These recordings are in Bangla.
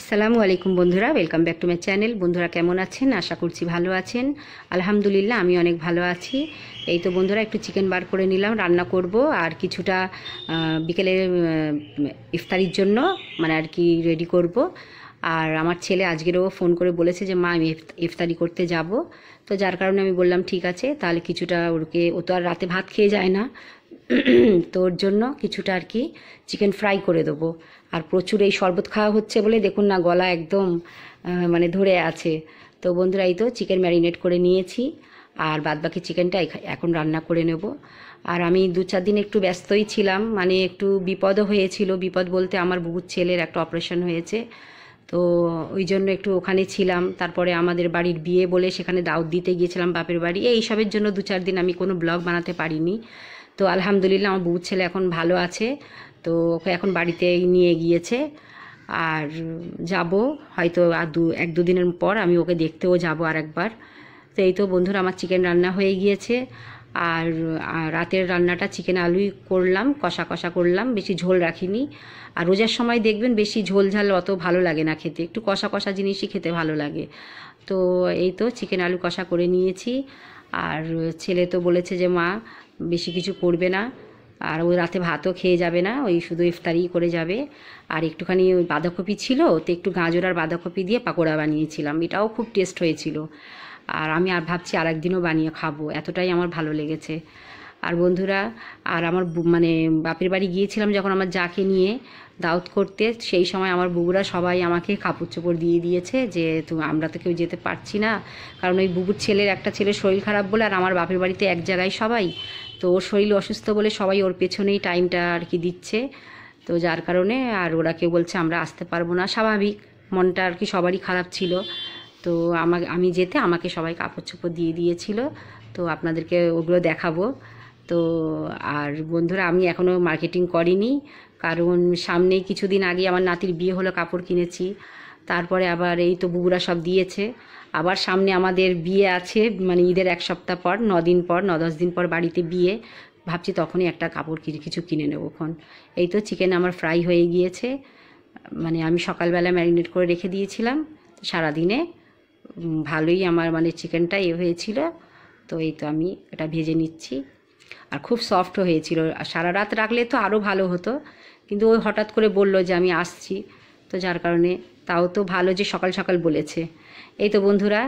আসসালামু আলাইকুম বন্ধুরা, welcome back to my channel. বন্ধুরা কেমন আছেন? আশা করছি ভালো আছেন। আলহামদুলিল্লাহ আমি অনেক ভালো আছি। এই তো বন্ধুরা একটু চিকেন বার করে নিলাম, রান্না করব আর কিছুটা বিকেলে ইফতারির জন্য মানে আর কি রেডি করব। আর আমার ছেলে আজকেরও ফোন করে বলেছে যে মা আমি ইফতারি করতে যাব, তো যার কারণে আমি বললাম ঠিক আছে তাহলে কিছুটা ও তো আর রাতে ভাত খেয়ে যায় না, তো ওর জন্য কিছুটা আর কি চিকেন ফ্রাই করে দেবো। আর প্রচুর এই শরবত খাওয়া হচ্ছে বলে দেখুন না গলা একদম মানে ধরে আছে। তো বন্ধুরা এই তো চিকেন ম্যারিনেট করে নিয়েছি আর বাদবাকি চিকেনটা এখন রান্না করে নেব। আর আমি 2-4 দিন একটু ব্যস্তই ছিলাম, মানে একটু বিপদও হয়েছিল। বিপদ বলতে আমার বুবুর ছেলের একটা অপারেশন হয়েছে, তো ওই জন্য একটু ওখানে ছিলাম। তারপরে আমাদের বাড়ির বিয়ে বলে সেখানে দাওয়াত দিতে গিয়েছিলাম বাপের বাড়ি। এইসবের জন্য 2-4 দিন আমি কোনো ব্লগ বানাতে পারিনি। তো আলহামদুলিল্লাহ আমার বুবুর ছেলে এখন ভালো আছে, তো ওকে এখন বাড়িতে নিয়ে গিয়েছে। আর যাব হয়তো আর 1-2 দিনের পর আমি ওকে দেখতেও যাব আর একবার। তো এই তো বন্ধুরা আমার চিকেন রান্না হয়ে গিয়েছে। আর রাতের রান্নাটা চিকেন আলুই করলাম, কষা কষা করলাম, বেশি ঝোল রাখিনি। আর রোজার সময় দেখবেন বেশি ঝোল ঝাল অত ভালো লাগে না খেতে, একটু কষা কষা জিনিসই খেতে ভালো লাগে। তো এই তো চিকেন আলু কষা করে নিয়েছি। আর ছেলে তো বলেছে যে মা বেশি কিছু করবে না, আর ও রাতে ভাতও খেয়ে যাবে না, ওই শুধু ইফতারি করে যাবে। আর একটুখানি ওই বাঁধাকপি ছিল, তো একটু গাজর আর বাঁধাকপি দিয়ে পাকোড়া বানিয়েছিলাম, এটাও খুব টেস্ট হয়েছিল। আর আমি আর ভাবছি আর একদিনও বানিয়ে খাবো, এতটাই আমার ভালো লেগেছে। আর বন্ধুরা আর আমার মানে বাপের বাড়ি গিয়েছিলাম যখন আমার যাকে নিয়ে দাওয়াত করতে, সেই সময় আমার বুবুরা সবাই আমাকে কাপড় চোপড় দিয়ে দিয়েছে যে আমরা তো কেউ যেতে পারছি না, কারণ ওই বুবুর ছেলের একটা ছেলের শরীর খারাপ বলে, আর আমার বাপের বাড়িতে এক জায়গায় সবাই, তো ওর শরীর অসুস্থ বলে সবাই ওর পেছনেই টাইমটা আর কি দিচ্ছে। তো যার কারণে আর ওরা কেউ বলছে আমরা আসতে পারবো না, স্বাভাবিক, মনটা আর কি সবারই খারাপ ছিল। তো আমি যেতে আমাকে সবাই কাপড় চোপড় দিয়ে দিয়েছিল, তো আপনাদেরকে ওগুলো দেখাবো। তো আর বন্ধুরা আমি এখনও মার্কেটিং করিনি, কারণ সামনেই কিছুদিন আগে আমার নাতির বিয়ে হলো, কাপড় কিনেছি। তারপরে আবার এই তো বুবুরা সব দিয়েছে, আবার সামনে আমাদের বিয়ে আছে, মানে ঈদের 1 সপ্তাহ পর, 9 দিন পর, 9-10 দিন পর বাড়িতে বিয়ে। ভাবছি তখনই একটা কাপড় কিছু কিনে নেবো খন। এই তো চিকেন আমার ফ্রাই হয়ে গিয়েছে, মানে আমি সকালবেলা ম্যারিনেট করে রেখে দিয়েছিলাম, সারাদিনে ভালোই আমার মানে চিকেনটা হয়েছিল। তো এই তো আমি এটা ভেজে নিচ্ছি। আর খুব সফট হয়েছিল, আর সারা রাত রাখলে তো আরও ভালো হতো, কিন্তু ওই হঠাৎ করে বলল যে আমি আসছি, তো যার কারণে, তাও তো ভালো যে সকাল সকাল বলেছে। এই তো বন্ধুরা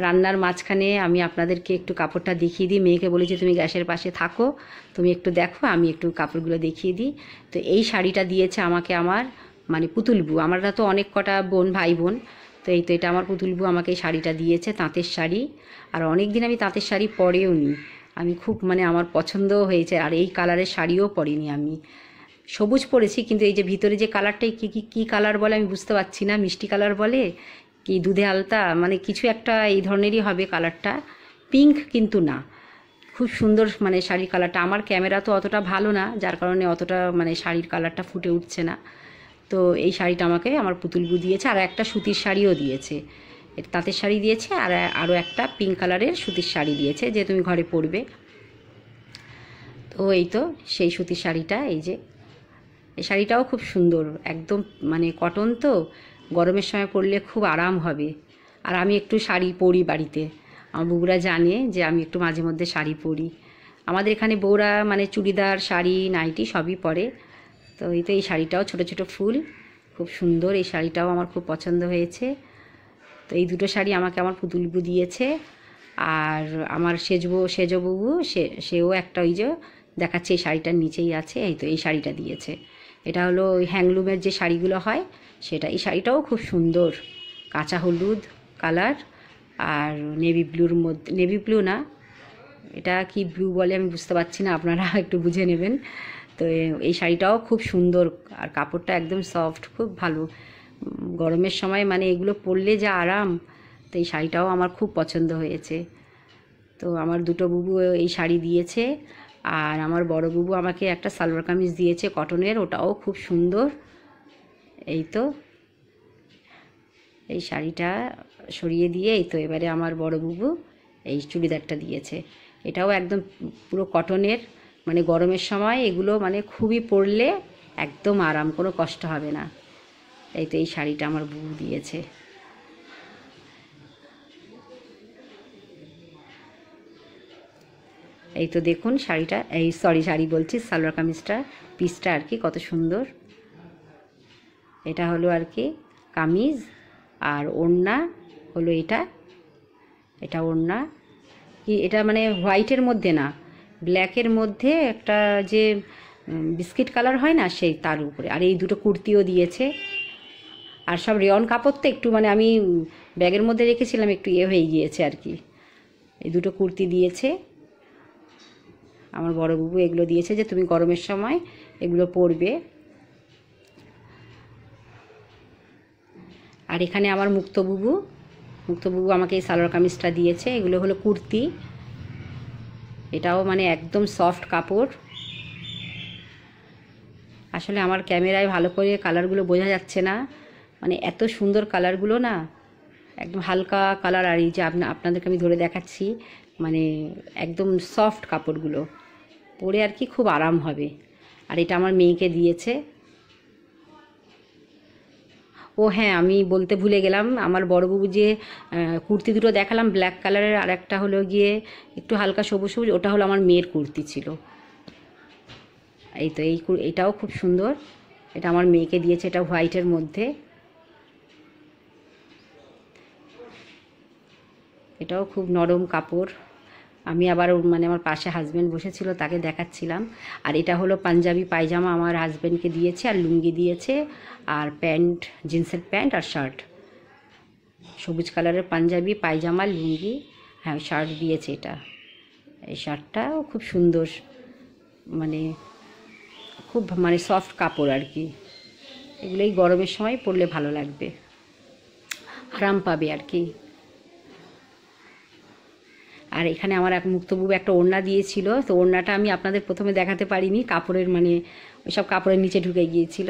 রান্নার মাঝখানে আমি আপনাদেরকে একটু কাপড়টা দেখিয়ে দিই, মেয়েকে বলেছি তুমি গ্যাসের পাশে থাকো, তুমি একটু দেখো আমি একটু কাপড়গুলো দেখিয়ে দিই। তো এই শাড়িটা দিয়েছে আমাকে আমার মানে পুতুলবু, আমরা তো অনেক কটা ভাই বোন, তো এই তো এটা আমার পুতুলবু আমাকে এই শাড়িটা দিয়েছে, তাঁতের শাড়ি। আর অনেক দিন আমি তাঁতের শাড়ি পরেও নি, আমি খুব মানে আমার পছন্দও হয়েছে। আর এই কালারের শাড়িও পরিনি আমি, সবুজ পরেছি, কিন্তু এই যে ভিতরে যে কালারটাই কী কালার বলে আমি বুঝতে পারছি না, মিষ্টি কালার বলে কি দুধে আলতা, মানে কিছু একটা এই ধরনেরই হবে কালারটা, পিঙ্ক কিন্তু না। খুব সুন্দর মানে শাড়ির কালারটা, আমার ক্যামেরা তো অতটা ভালো না, যার কারণে অতটা মানে শাড়ির কালারটা ফুটে উঠছে না। তো এই শাড়িটা আমাকে আমার পুতুলবু দিয়েছে, আর একটা সুতির শাড়িও দিয়েছে, এটা তাঁতের শাড়ি দিয়েছে, আর আরও একটা পিঙ্ক কালারের সুতির শাড়ি দিয়েছে যে তুমি ঘরে পরবে। তো এই তো সেই সুতির শাড়িটা, এই যে এই শাড়িটাও খুব সুন্দর, একদম মানে কটন, তো গরমের সময় পরলে খুব আরাম হবে। আর আমি একটু শাড়ি পরি বাড়িতে, আমার বউরা জানে যে আমি একটু মাঝে মধ্যে শাড়ি পরি। আমাদের এখানে বউরা মানে চুড়িদার, শাড়ি, নাইটি সবই পরে। তো এই তো এই শাড়িটাও ছোটো ছোটো ফুল, খুব সুন্দর, এই শাড়িটাও আমার খুব পছন্দ হয়েছে। তো এই দুটো শাড়ি আমাকে আমার পুতুলবু দিয়েছে। আর আমার সেজবু সেও একটা ওই যে দেখাচ্ছে এই শাড়িটার নিচেই আছে, এই তো এই শাড়িটা দিয়েছে, এটা হলো ওই হ্যাংলুমের যে শাড়িগুলো হয় সেটা। এই শাড়িটাও খুব সুন্দর, কাঁচা হলুদ কালার আর নেভি ব্লুর মধ্যে, নেভি ব্লু না, এটা কি ব্লু বলে আমি বুঝতে পারছি না, আপনারা একটু বুঝে নেবেন। তো এই শাড়িটাও খুব সুন্দর, আর কাপড়টা একদম সফট, খুব ভালো, গরমের সময় মানে এগুলো পরলে যা আরাম। তো এই শাড়িটাও আমার খুব পছন্দ হয়েছে। তো আমার দুটো বুবু এই শাড়ি দিয়েছে, আর আমার বড় বুবু আমাকে একটা সালোয়ার কামিজ দিয়েছে কটনের, ওটাও খুব সুন্দর। এই তো এই শাড়িটা সরিয়ে দিয়ে এই তো এবারে আমার বড় বুবু এই চুড়িদারটা দিয়েছে, এটাও একদম পুরো কটনের, মানে গরমের সময় এগুলো মানে খুবই পরলে একদম আরাম, কোনো কষ্ট হবে না। এই তো এই শাড়িটা আমার বুবু দিয়েছে। এই তো দেখুন শাড়িটা, এই শাড়ি বলছি, সালোয়ার কামিজটা পিসটা আর কি কত সুন্দর। এটা হলো আর কি কামিজ, আর ওড়না হলো এটা ওড়না কি, এটা মানে হোয়াইটের মধ্যে না, ব্ল্যাকের মধ্যে একটা যে বিস্কিট কালার হয় না, সেই তার উপরে। আর এই দুটো কুর্তিও দিয়েছে। আর সব রেয়ন কাপড় তো একটু মানে আমি ব্যাগের মধ্যে রেখেছিলাম, একটু হয়ে গিয়েছে আর কি। এই দুটো কুর্তি দিয়েছে আমার বড় বুবু, এগুলো দিয়েছে যে তুমি গরমের সময় এগুলো পরবে। আর এখানে আমার মুক্ত বুবু আমাকে এই সালোয়ার কামিজটা দিয়েছে। এগুলো হলো কুর্তি, এটাও মানে একদম সফট কাপড়। আসলে আমার ক্যামেরায় ভালো করে কালারগুলো বোঝা যাচ্ছে না, মানে এত সুন্দর কালারগুলো না, একদম হালকা কালার। আর এই যে আপনাদেরকে আমি ধরে দেখাচ্ছি, মানে একদম সফট কাপড়গুলো পরে আর কি খুব আরাম হবে। আর এটা আমার মেয়েকে দিয়েছে। ও হ্যাঁ, আমি বলতে ভুলে গেলাম, আমার বড় বুবু যে কুর্তি দুটো দেখালাম ব্ল্যাক কালারের, আর একটা হলো গিয়ে একটু হালকা সবুজ সবুজ, ওটা হলো আমার মেয়ের কুর্তি ছিল। এই তো এইটাও খুব সুন্দর, এটা আমার মেয়েকে দিয়েছে, এটা হোয়াইটের মধ্যে। এটাও খুব নরম কাপড়। আমি আবার মানে আমার পাশে হাজব্যান্ড বসেছিল, তাকে দেখাচ্ছিলাম। আর এটা হলো পাঞ্জাবি পায়জামা, আমার হাজব্যান্ডকে দিয়েছে, আর লুঙ্গি দিয়েছে, আর প্যান্ট, জিন্সের প্যান্ট আর শার্ট, সবুজ কালারের পাঞ্জাবি পায়জামা লুঙ্গি, হ্যাঁ শার্ট দিয়েছে। এটা এই শার্টটাও খুব সুন্দর, মানে খুব মানে সফট কাপড় আর কি। এগুলোই গরমের সময় পরলে ভালো লাগবে, আরাম পাবে আর কি। আর এখানে আমার এক মুক্তবুবু একটা ওড়না দিয়েছিল, তো ওড়নাটা আমি আপনাদের প্রথমে দেখাতে পারিনি, কাপড়ের মানে ওইসব কাপড়ের নিচে ঢুকে গিয়েছিল।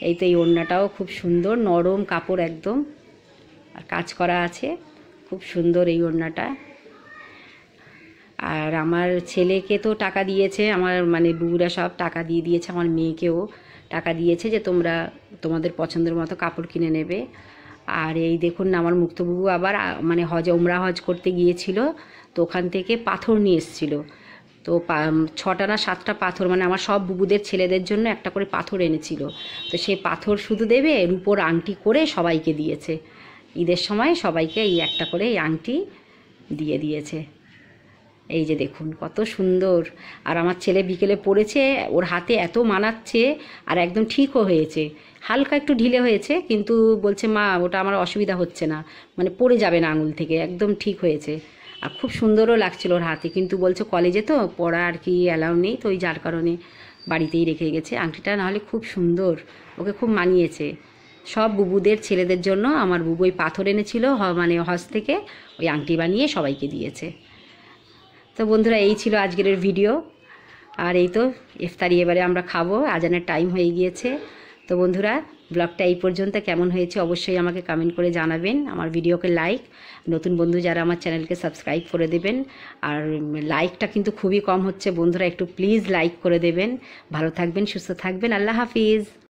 এই তো এই ওড়নাটাও খুব সুন্দর, নরম কাপড় একদম, আর কাজ করা আছে, খুব সুন্দর এই ওড়নাটা। আর আমার ছেলেকে তো টাকা দিয়েছে, আমার মানে বুবুরা সব টাকা দিয়ে দিয়েছে, আমার মেয়েকেও টাকা দিয়েছে যে তোমরা তোমাদের পছন্দের মতো কাপড় কিনে নেবে। আর এই দেখুন না, আমার মুক্তবুবু আবার মানে উমরা হজ করতে গিয়েছিল, তো ওখান থেকে পাথর নিয়ে এসেছিলো। তো 6টা না 7টা পাথর, মানে আমার সব বুবুদের ছেলেদের জন্য একটা করে পাথর এনেছিল। তো সেই পাথর শুধু দেবে, রূপোর আংটি করে সবাইকে দিয়েছে। ঈদের সময় সবাইকে এই একটা করে এই আংটি দিয়ে দিয়েছে। এই যে দেখুন কত সুন্দর। আর আমার ছেলে বিকেলে পড়েছে, ওর হাতে এত মানাচ্ছে, আর একদম ঠিকও হয়েছে। হালকা একটু ঢিলে হয়েছে, কিন্তু বলছে মা ওটা আমার অসুবিধা হচ্ছে না, মানে পড়ে যাবে না আঙুল থেকে, একদম ঠিক হয়েছে। আর খুব সুন্দরও লাগছিল ওর হাতে, কিন্তু বলছে কলেজে তো পড়া আর কি অ্যালাউ নেই, তো ওই যার কারণে বাড়িতেই রেখে গেছে আংটিটা। নাহলে খুব সুন্দর, ওকে খুব মানিয়েছে। সব বুবুদের ছেলেদের জন্য আমার বুবু ওই পাথর এনেছিল, মানে হজ থেকে ওই আংটি বানিয়ে সবাইকে দিয়েছে। তো বন্ধুরা, এই ছিল আজকের ভিডিও। আর এই তো ইফতারি এবারে আমরা খাবো, আজানের টাইম হয়ে গিয়েছে। তো বন্ধুরা, ব্লগটা এই পর্যন্ত কেমন হয়েছে অবশ্যই আমাকে কমেন্ট করে জানাবেন। আমার ভিডিওকে লাইক, নতুন বন্ধু যারা আমার চ্যানেলকে সাবস্ক্রাইব করে দেবেন। আর লাইকটা কিন্তু খুবই কম হচ্ছে বন্ধুরা, একটু প্লিজ লাইক করে দেবেন। ভালো থাকবেন, সুস্থ থাকবেন, আল্লাহ হাফিজ।